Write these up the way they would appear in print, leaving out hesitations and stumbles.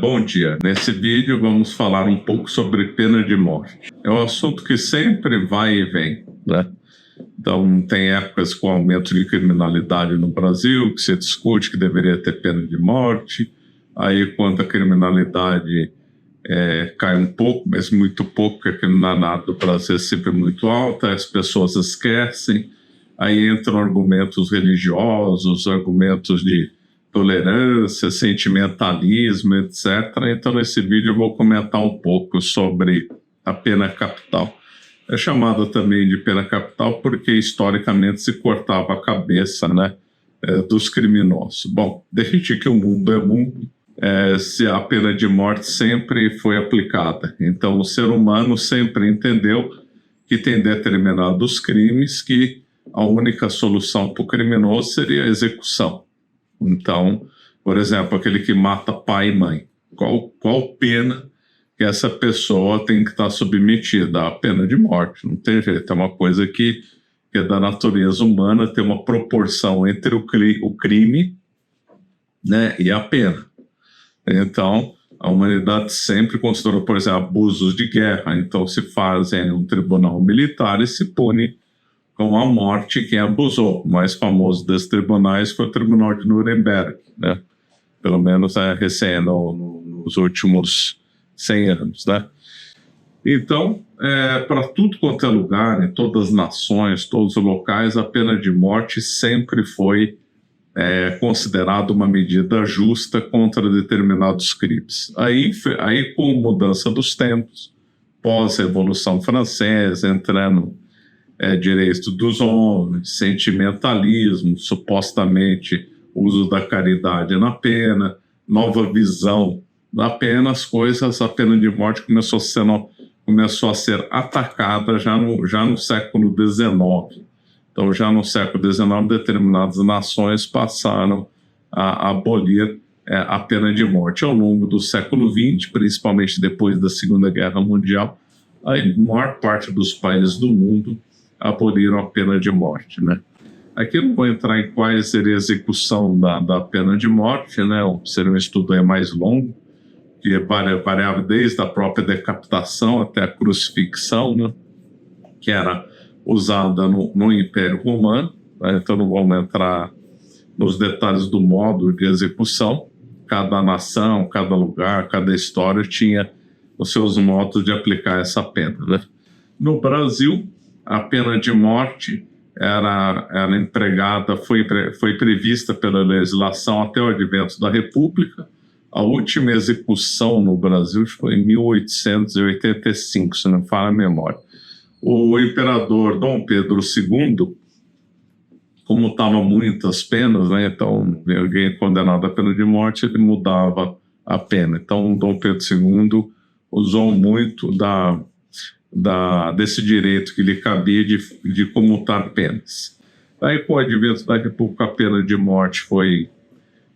Bom dia. Nesse vídeo vamos falar um pouco sobre pena de morte. É um assunto que sempre vai e vem, né? Então, tem épocas com aumento de criminalidade no Brasil, que se discute que deveria ter pena de morte. Aí, quando a criminalidade cai um pouco, mas muito pouco, porque a criminalidade do Brasil é sempre muito alta, as pessoas esquecem. Aí entram argumentos religiosos, argumentos de tolerância, sentimentalismo, etc. Então, nesse vídeo eu vou comentar um pouco sobre a pena capital. É chamada também de pena capital porque historicamente se cortava a cabeça, né, dos criminosos. Bom, desde que o mundo é mundo, se a pena de morte sempre foi aplicada. Então, o ser humano sempre entendeu que tem determinados crimes que a única solução para o criminoso seria a execução. Então, por exemplo, aquele que mata pai e mãe, qual pena que essa pessoa tem que estar submetida? A pena de morte, não tem jeito, é uma coisa que é da natureza humana, ter uma proporção entre o crime, né, e a pena. Então, a humanidade sempre considerou, por exemplo, abusos de guerra, então se fazem um tribunal militar e se pune com a morte quem abusou. O mais famoso desses tribunais foi o Tribunal de Nuremberg, né? Pelo menos nos últimos 100 anos, né? Então, para tudo quanto é lugar, em todas as nações, todos os locais, a pena de morte sempre foi considerada uma medida justa contra determinados crimes. Aí com a mudança dos tempos, pós-Revolução Francesa, entrando direito dos homens, sentimentalismo, supostamente uso da caridade na pena, nova visão da pena, a pena de morte começou a ser atacada já no século XIX. Então, já no século XIX, determinadas nações passaram a abolir a pena de morte. Ao longo do século XX, principalmente depois da Segunda Guerra Mundial, a maior parte dos países do mundo aboliram a pena de morte, né? Aqui eu não vou entrar em qual seria a execução da pena de morte, né? Seria um estudo mais longo, que variava desde a própria decapitação até a crucifixão, né? Que era usada no Império Romano, né? Então não vamos entrar nos detalhes do modo de execução. Cada nação, cada lugar, cada história tinha os seus modos de aplicar essa pena, né? No Brasil, a pena de morte era empregada, foi prevista pela legislação até o advento da República. A última execução no Brasil foi em 1885, se não me falha a memória. O imperador Dom Pedro II, como estavam muitas penas, né, então alguém condenado à pena de morte, ele mudava a pena. Então, Dom Pedro II usou muito desse direito que lhe cabia de comutar penas. Aí, com o advento da República, a pena de morte foi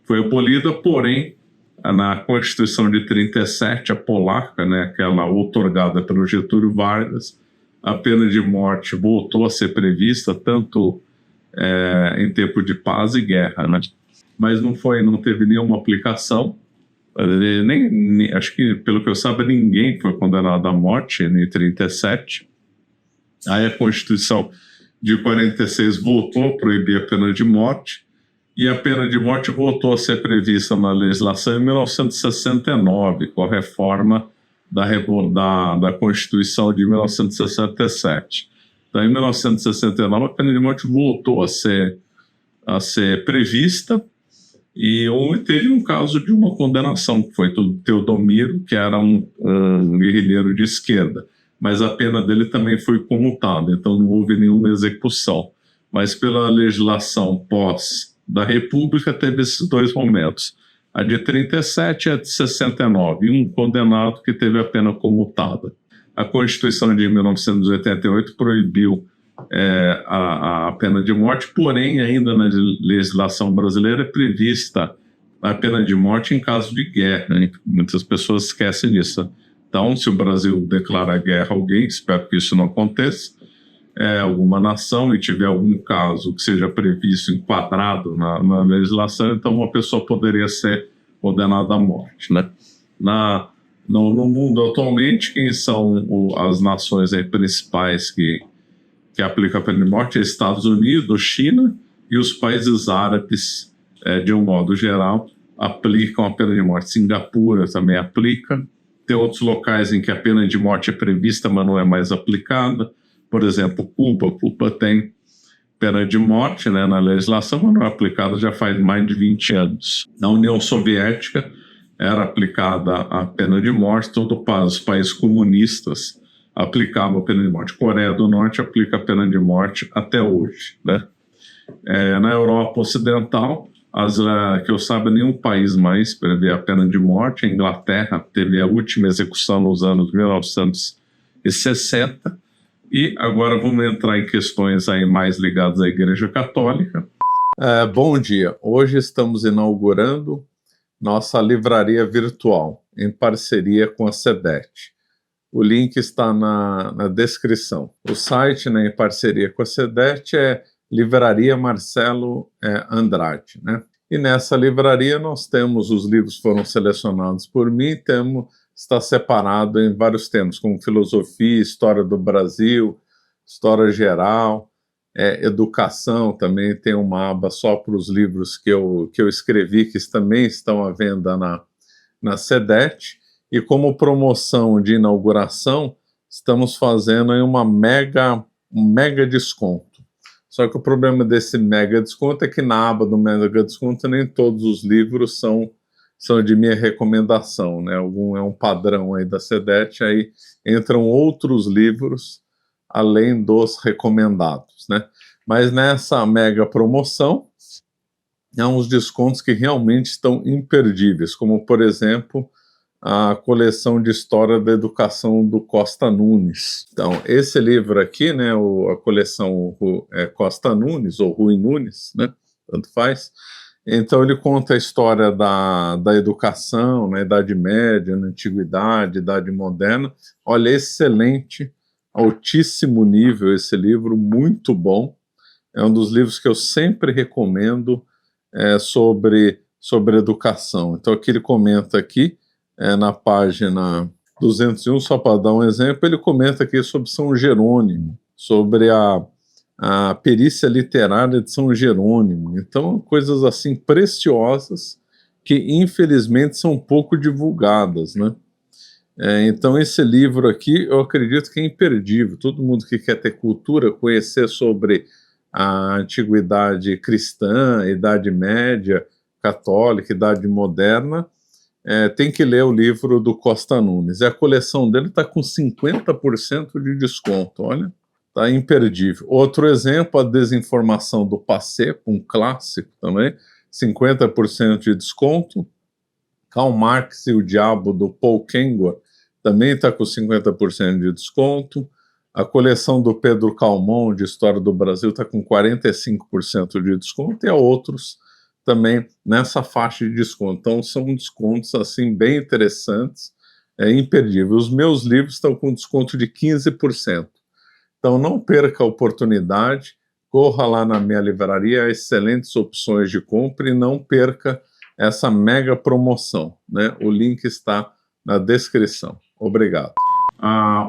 abolida, porém, na Constituição de 37, a polaca, né, aquela outorgada pelo Getúlio Vargas, a pena de morte voltou a ser prevista, tanto em tempo de paz e guerra, né? Mas não teve nenhuma aplicação. Acho que, pelo que eu saiba, ninguém foi condenado à morte em 37. Aí a Constituição de 46 voltou a proibir a pena de morte, e a pena de morte voltou a ser prevista na legislação em 1969, com a reforma da Constituição de 1967. Então, em 1969, a pena de morte voltou a ser prevista, e teve um caso de uma condenação, que foi do Teodomiro, que era um guerrilheiro de esquerda, mas a pena dele também foi comutada, então não houve nenhuma execução. Mas pela legislação pós da República teve esses dois momentos, a de 37 e a de 69, e um condenado que teve a pena comutada. A Constituição de 1988 proibiu a pena de morte, porém, ainda na legislação brasileira é prevista a pena de morte em caso de guerra, né? Muitas pessoas esquecem disso. Então, se o Brasil declarar guerra a alguém, espero que isso não aconteça, alguma nação, e tiver algum caso que seja previsto, enquadrado na legislação, então uma pessoa poderia ser condenado à morte, né? No mundo atualmente, quem são as nações aí principais que aplicam a pena de morte? É Estados Unidos, China e os países árabes, de um modo geral, aplicam a pena de morte. Singapura também aplica. Tem outros locais em que a pena de morte é prevista, mas não é mais aplicada. Por exemplo, Cuba tem pena de morte, né, na legislação, mas não é aplicada já faz mais de 20 anos. Na União Soviética era aplicada a pena de morte, todos os países comunistas aplicavam a pena de morte. Coreia do Norte aplica a pena de morte até hoje, né? Na Europa Ocidental, que eu saiba, nenhum país mais prevê a pena de morte. A Inglaterra teve a última execução nos anos 1960. E agora vamos entrar em questões aí mais ligadas à Igreja Católica. Bom dia. Hoje estamos inaugurando nossa livraria virtual, em parceria com a SEDET. O link está na descrição. O site, né, em parceria com a SEDET, é Livraria Marcelo Andrade, né? E nessa livraria nós temos, os livros foram selecionados por mim, está separado em vários temas, como filosofia, história do Brasil, história geral, educação. Também tem uma aba só para os livros que eu escrevi, que também estão à venda na SEDET. E como promoção de inauguração, estamos fazendo aí um mega desconto. Só que o problema desse mega desconto é que na aba do mega desconto nem todos os livros são de minha recomendação, né? É um padrão aí da SEDET, aí entram outros livros além dos recomendados, né? Mas nessa mega promoção, há uns descontos que realmente estão imperdíveis, como, por exemplo, a coleção de História da Educação do Costa Nunes. Então, esse livro aqui, né, a coleção Costa Nunes, ou Rui Nunes, né, tanto faz. Então, ele conta a história da educação na Idade Média, na Antiguidade, Idade Moderna. Olha, excelente, altíssimo nível esse livro, muito bom. É um dos livros que eu sempre recomendo sobre educação. Então, aqui ele comenta aqui, na página 201, só para dar um exemplo, ele comenta aqui sobre São Jerônimo, sobre a perícia literária de São Jerônimo. Então, coisas assim preciosas que, infelizmente, são pouco divulgadas, né? Então, esse livro aqui, eu acredito que é imperdível. Todo mundo que quer ter cultura, conhecer sobre a antiguidade cristã, Idade Média, católica, Idade Moderna, tem que ler o livro do Costa Nunes. E a coleção dele está com 50% de desconto, olha, está imperdível. Outro exemplo, a Desinformação do Pacepo, um clássico também, 50% de desconto. Karl Marx e o Diabo, do Paul Kengor, também está com 50% de desconto. A coleção do Pedro Calmon, de História do Brasil, está com 45% de desconto, e há outros também nessa faixa de desconto. Então, são descontos assim bem interessantes, imperdível. Os meus livros estão com desconto de 15%. Então, não perca a oportunidade, corra lá na minha livraria, há excelentes opções de compra, e não perca essa mega promoção, né? O link está na descrição. Obrigado.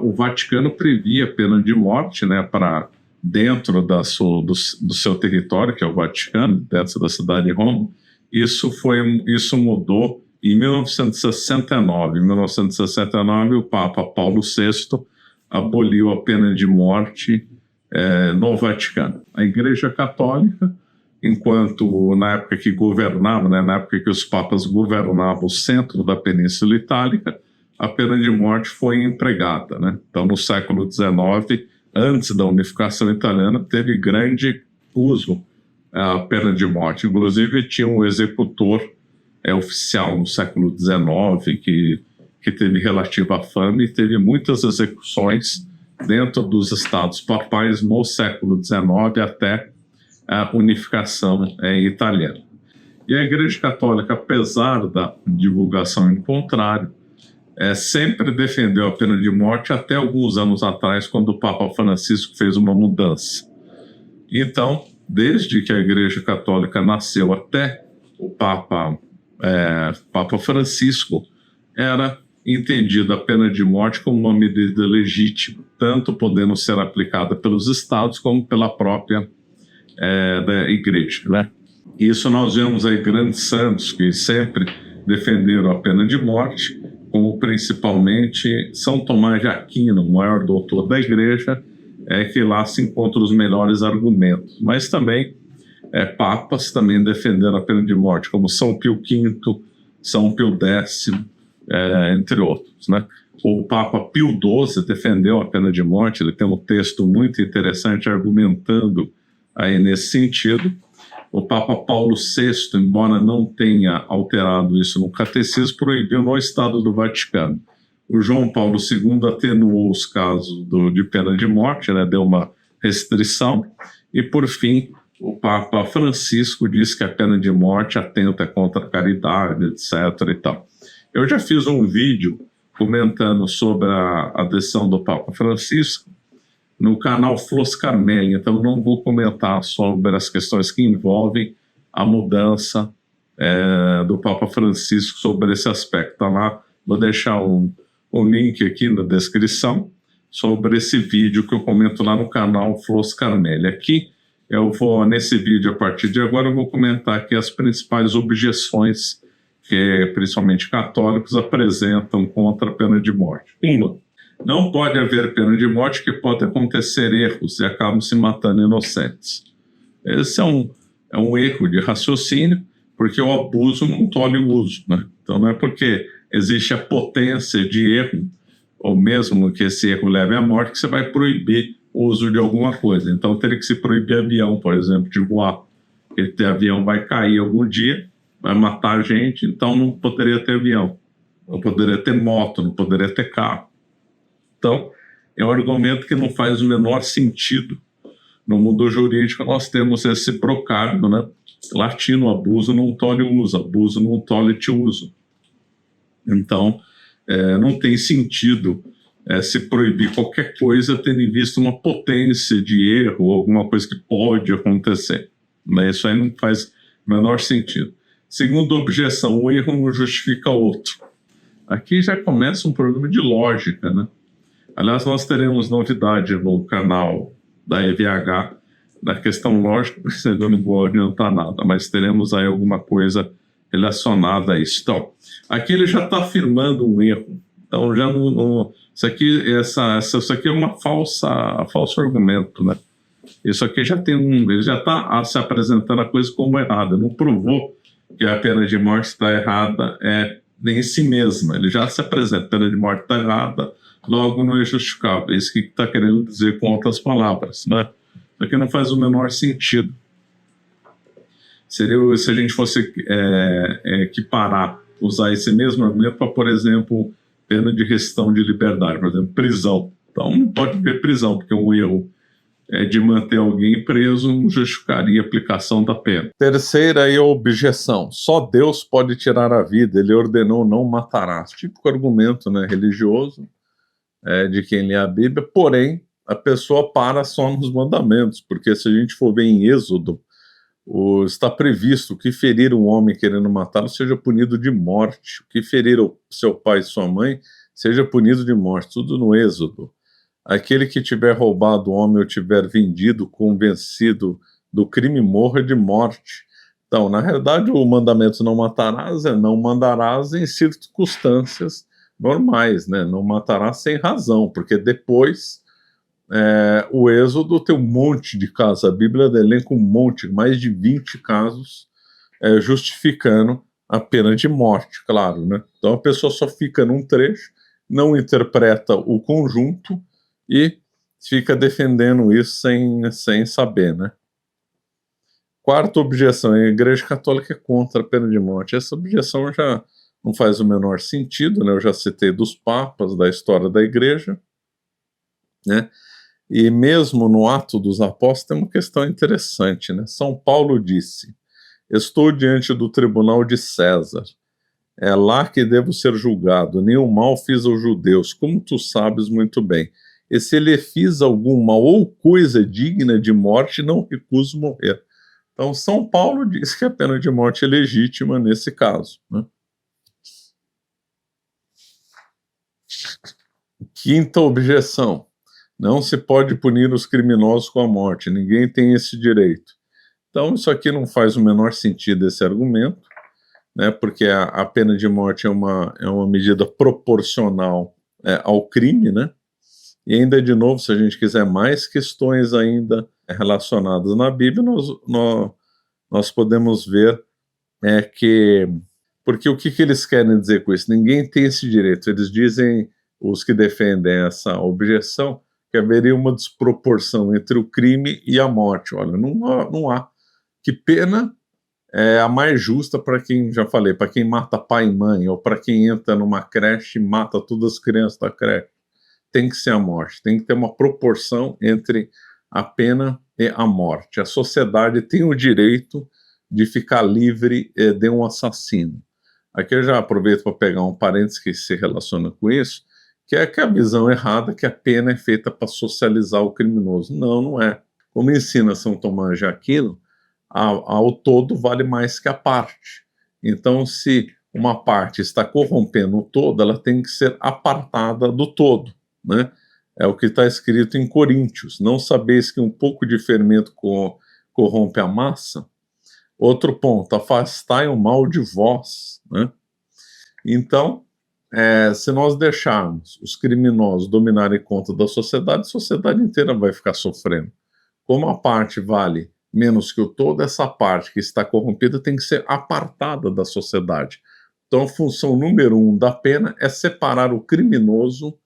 O Vaticano previa pena de morte, né, para dentro do seu território, que é o Vaticano, dentro da cidade de Roma. Isso mudou em 1969. Em 1969, o Papa Paulo VI aboliu a pena de morte no Vaticano. A Igreja Católica, enquanto na época que governava, né, na época que os papas governavam o centro da Península Itálica, a pena de morte foi empregada, né? Então, no século XIX, antes da unificação italiana, teve grande uso a pena de morte. Inclusive, tinha um executor oficial no século XIX que teve relativa fama, e teve muitas execuções dentro dos estados papais no século XIX até a unificação italiana. E a Igreja Católica, apesar da divulgação em contrário, sempre defendeu a pena de morte até alguns anos atrás, quando o Papa Francisco fez uma mudança. Então, desde que a Igreja Católica nasceu até o Papa Papa Francisco, era entendida a pena de morte como uma medida legítima, tanto podendo ser aplicada pelos estados como pela própria da igreja, né? Isso nós vemos aí grandes santos que sempre defenderam a pena de morte, como principalmente São Tomás de Aquino, o maior doutor da igreja, que lá se encontram os melhores argumentos. Mas também papas também defenderam a pena de morte, como São Pio V, São Pio X, entre outros, né? O Papa Pio XII defendeu a pena de morte, ele tem um texto muito interessante argumentando aí nesse sentido. O Papa Paulo VI, embora não tenha alterado isso no catecismo, proibiu no Estado do Vaticano. O João Paulo II atenuou os casos de pena de morte, né, deu uma restrição, e por fim o Papa Francisco disse que a pena de morte atenta contra a caridade, etc. e tal. Eu já fiz um vídeo comentando sobre a adesão do Papa Francisco no canal Flos Carmelli, então não vou comentar sobre as questões que envolvem a mudança do Papa Francisco sobre esse aspecto. Tá lá, vou deixar um link aqui na descrição sobre esse vídeo que eu comento lá no canal Flos Carmelli. Aqui eu vou, nesse vídeo, a partir de agora, eu vou comentar aqui as principais objeções que principalmente católicos apresentam contra a pena de morte. Não pode haver pena de morte, que pode acontecer erros e acabam se matando inocentes. Esse é um erro de raciocínio, porque o abuso não tolhe o uso, né? Então não é porque existe a potência de erro, ou mesmo que esse erro leve à morte, que você vai proibir o uso de alguma coisa. Então teria que se proibir avião, por exemplo, de voar. Porque avião vai cair algum dia, vai matar a gente, então não poderia ter avião, não poderia ter moto, não poderia ter carro. Então, é um argumento que não faz o menor sentido. No mundo jurídico, nós temos esse brocário, né? Latino: abuso não tolhe uso, abuso não tolhe uso. Então, não tem sentido se proibir qualquer coisa tendo em vista uma potência de erro, alguma coisa que pode acontecer. Mas isso aí não faz o menor sentido. Segunda objeção: o erro não justifica outro. Aqui já começa um problema de lógica, né? Aliás, nós teremos novidade no canal da EVH na questão lógica, eu não vou adiantar nada, mas teremos aí alguma coisa relacionada a isso. Então, aqui ele já está afirmando um erro. Então, já isso aqui é uma falso argumento, né? Isso aqui ele já está se apresentando a coisa como errada. Não provou que a pena de morte está errada em si mesma. Ele já se apresenta: a pena de morte está errada, logo não é justificável. É isso que está querendo dizer com outras palavras, né? Isso aqui não faz o menor sentido. Seria se a gente fosse equiparar, usar esse mesmo argumento para, por exemplo, pena de restrição de liberdade, por exemplo, prisão. Então não pode haver prisão, porque um erro de manter alguém preso não justificaria a aplicação da pena. Terceira aí, a objeção: só Deus pode tirar a vida, ele ordenou não matarás. Típico argumento, né, religioso, de quem lê a Bíblia, porém a pessoa para só nos mandamentos, porque se a gente for ver em Êxodo, está previsto que ferir um homem querendo matá-lo seja punido de morte, o que ferir o seu pai e sua mãe seja punido de morte, tudo no Êxodo. Aquele que tiver roubado o homem ou tiver vendido, convencido do crime, morra de morte. Então, na realidade, o mandamento não matarás não mandarás em circunstâncias normais, né? Não matarás sem razão, porque depois o Êxodo tem um monte de casos, a Bíblia elenca um monte, mais de 20 casos justificando a pena de morte, claro, né? Então a pessoa só fica num trecho, não interpreta o conjunto e fica defendendo isso sem saber, né? Quarta objeção: a Igreja Católica é contra a pena de morte. Essa objeção já não faz o menor sentido, né? Eu já citei dos papas, da história da Igreja, né? E mesmo no Ato dos Apóstolos tem uma questão interessante, né? São Paulo disse: estou diante do tribunal de César, é lá que devo ser julgado, nenhum mal fiz aos judeus, como tu sabes muito bem. E se lhe fiz algum mal ou coisa digna de morte, não recuso morrer. Então, São Paulo diz que a pena de morte é legítima nesse caso, né? Quinta objeção: não se pode punir os criminosos com a morte, ninguém tem esse direito. Então, isso aqui não faz o menor sentido, esse argumento, né, porque a pena de morte é uma medida proporcional ao crime, né? E ainda, de novo, se a gente quiser mais questões ainda relacionadas na Bíblia, nós podemos ver que... Porque o que eles querem dizer com isso? Ninguém tem esse direito. Eles dizem, os que defendem essa objeção, que haveria uma desproporção entre o crime e a morte. Olha, não há. Que pena é a mais justa para quem, já falei, para quem mata pai e mãe, ou para quem entra numa creche e mata todas as crianças da creche? Tem que ser a morte, tem que ter uma proporção entre a pena e a morte. A sociedade tem o direito de ficar livre de um assassino. Aqui eu já aproveito para pegar um parênteses que se relaciona com isso, que é a visão errada que a pena é feita para socializar o criminoso. Não, não é. Como ensina São Tomás de Aquino, ao todo vale mais que a parte. Então, se uma parte está corrompendo o todo, ela tem que ser apartada do todo, né? É o que está escrito em Coríntios: não sabeis que um pouco de fermento corrompe a massa? Outro ponto: afastai o mal de vós, né? Então, se nós deixarmos os criminosos dominarem conta da sociedade, a sociedade inteira vai ficar sofrendo. Como a parte vale menos que o todo, essa parte que está corrompida tem que ser apartada da sociedade. Então, a função número 1 da pena é separar o criminoso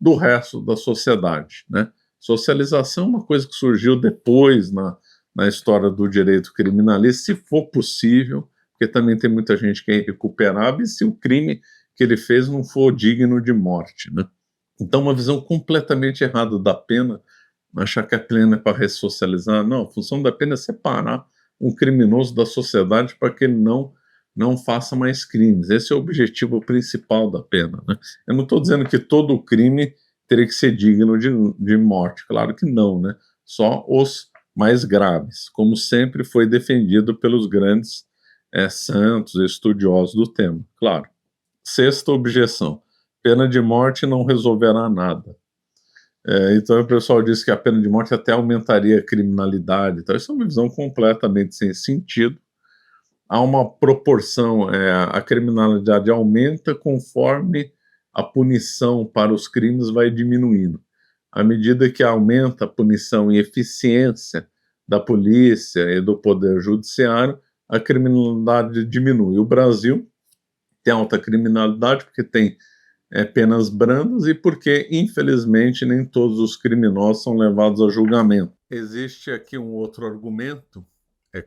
do resto da sociedade, né? Socialização é uma coisa que surgiu depois na história do direito criminalista, se for possível, porque também tem muita gente que é irrecuperável, e se o crime que ele fez não for digno de morte, né? Então, uma visão completamente errada da pena, achar que a pena é para ressocializar. Não, a função da pena é separar um criminoso da sociedade para que ele não faça mais crimes. Esse é o objetivo principal da pena, né? Eu não estou dizendo que todo crime teria que ser digno de morte, claro que não, né? Só os mais graves, como sempre foi defendido pelos grandes santos e estudiosos do tema, claro. Sexta objeção: pena de morte não resolverá nada. Então o pessoal diz que a pena de morte até aumentaria a criminalidade. Então, isso é uma visão completamente sem sentido. Há uma proporção, a criminalidade aumenta conforme a punição para os crimes vai diminuindo. À medida que aumenta a punição e eficiência da polícia e do poder judiciário, a criminalidade diminui. O Brasil tem alta criminalidade porque tem penas brandas e porque, infelizmente, nem todos os criminosos são levados a julgamento. Existe aqui um outro argumento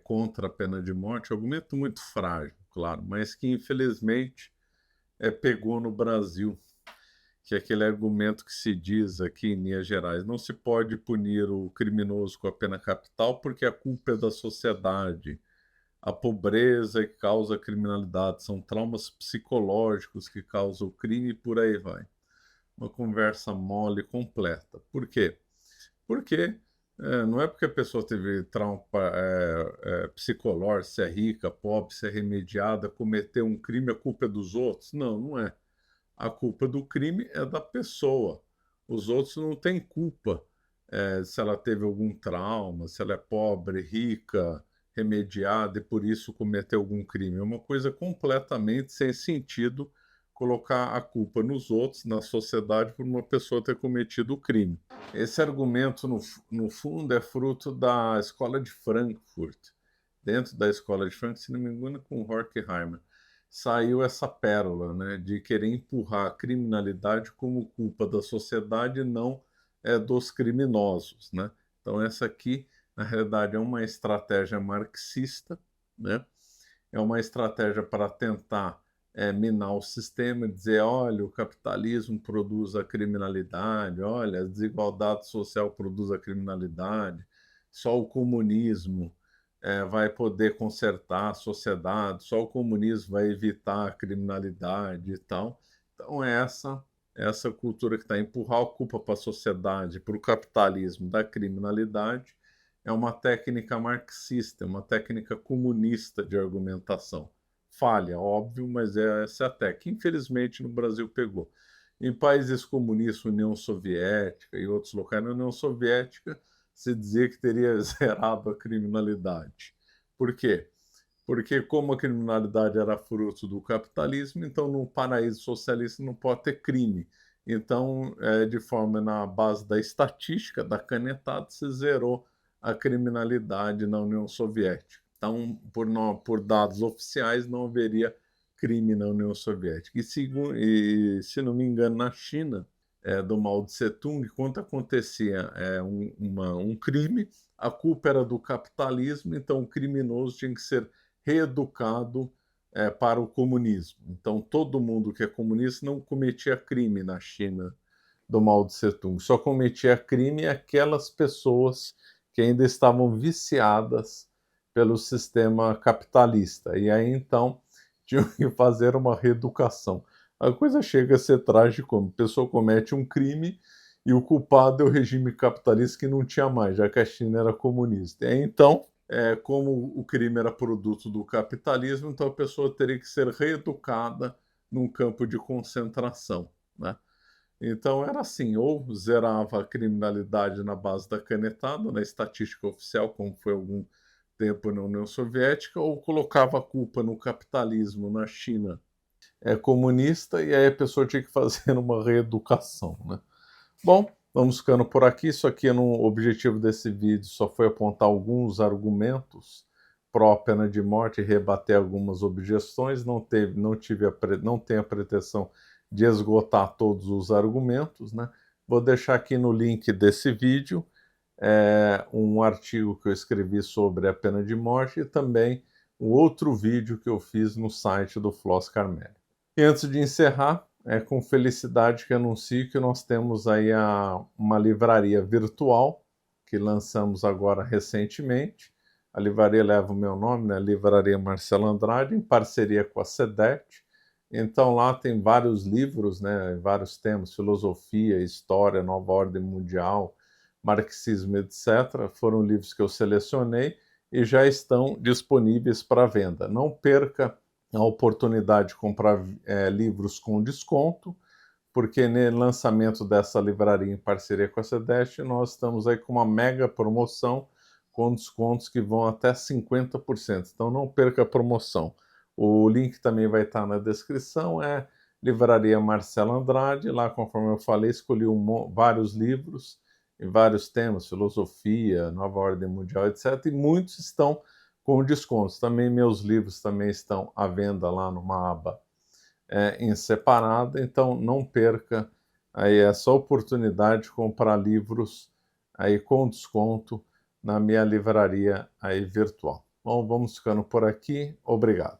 contra a pena de morte, um argumento muito frágil, claro, mas que, infelizmente, pegou no Brasil, que é aquele argumento que se diz aqui em Minas Gerais: não se pode punir o criminoso com a pena capital porque a culpa é da sociedade. A pobreza que causa a criminalidade, são traumas psicológicos que causam o crime e por aí vai. Uma conversa mole completa. Por quê? Porque não é porque a pessoa teve trauma psicológico, se é rica, pobre, se é remediada, cometeu um crime, a culpa é dos outros. Não, não é. A culpa do crime é da pessoa. Os outros não têm culpa se ela teve algum trauma, se ela é pobre, rica, remediada e por isso cometeu algum crime. É uma coisa completamente sem sentido colocar a culpa nos outros, na sociedade, por uma pessoa ter cometido o crime. Esse argumento, no fundo, é fruto da escola de Frankfurt. Dentro da escola de Frankfurt, se não me engano, com Horkheimer, saiu essa pérola, né, de querer empurrar a criminalidade como culpa da sociedade e não dos criminosos, né? Então essa aqui, na realidade, é uma estratégia marxista, né? É uma estratégia para tentar minar o sistema, dizer: olha, o capitalismo produz a criminalidade, olha, a desigualdade social produz a criminalidade, só o comunismo vai poder consertar a sociedade, só o comunismo vai evitar a criminalidade e tal. Então é essa cultura que está a empurrar a culpa para a sociedade, para o capitalismo da criminalidade, é uma técnica marxista, uma técnica comunista de argumentação. Falha, óbvio, mas essa é a técnica. Infelizmente, no Brasil pegou. Em países comunistas, União Soviética e outros locais, na União Soviética, se dizia que teria zerado a criminalidade. Por quê? Porque como a criminalidade era fruto do capitalismo, então no paraíso socialista não pode ter crime. Então, de forma na base da estatística, da canetada, se zerou a criminalidade na União Soviética. Então, por dados oficiais, não haveria crime na União Soviética. Se não me engano, na China, do Mao Tse Tung, quando acontecia um crime, a culpa era do capitalismo, então o criminoso tinha que ser reeducado para o comunismo. Então, todo mundo que é comunista não cometia crime na China do Mao Tse Tung. Só cometia crime aquelas pessoas que ainda estavam viciadas pelo sistema capitalista. E aí, então, tinham que fazer uma reeducação. A coisa chega a ser trágica, como a pessoa comete um crime e o culpado é o regime capitalista que não tinha mais, já que a China era comunista. E aí, então, como o crime era produto do capitalismo, então a pessoa teria que ser reeducada num campo de concentração, né? Então era assim, ou zerava a criminalidade na base da canetada, na estatística oficial, como foi algum tempo na União Soviética, ou colocava a culpa no capitalismo na China comunista, e aí a pessoa tinha que fazer uma reeducação, né? Bom, vamos ficando por aqui. Isso aqui, o objetivo desse vídeo só foi apontar alguns argumentos pró-pena de morte e rebater algumas objeções. Não tenho a pretensão de esgotar todos os argumentos, né? Vou deixar aqui no link desse vídeo um artigo que eu escrevi sobre a pena de morte e também um outro vídeo que eu fiz no site do Floss Carmelli. E antes de encerrar, é com felicidade que anuncio que nós temos aí uma livraria virtual que lançamos agora recentemente. A livraria leva o meu nome, né? Livraria Marcelo Andrade, em parceria com a SEDET. Então lá tem vários livros, né? Vários temas, filosofia, história, nova ordem mundial, marxismo, etc. Foram livros que eu selecionei e já estão disponíveis para venda. Não perca a oportunidade de comprar livros com desconto, porque no lançamento dessa livraria em parceria com a SEDET, nós estamos aí com uma mega promoção com descontos que vão até 50%. Então não perca a promoção. O link também vai estar na descrição, Livraria Marcelo Andrade. Lá, conforme eu falei, escolhi vários livros em vários temas, filosofia, nova ordem mundial, etc. E muitos estão com descontos. Também meus livros também estão à venda lá numa aba em separado, então não perca aí essa oportunidade de comprar livros aí com desconto na minha livraria aí virtual. Bom, vamos ficando por aqui. Obrigado.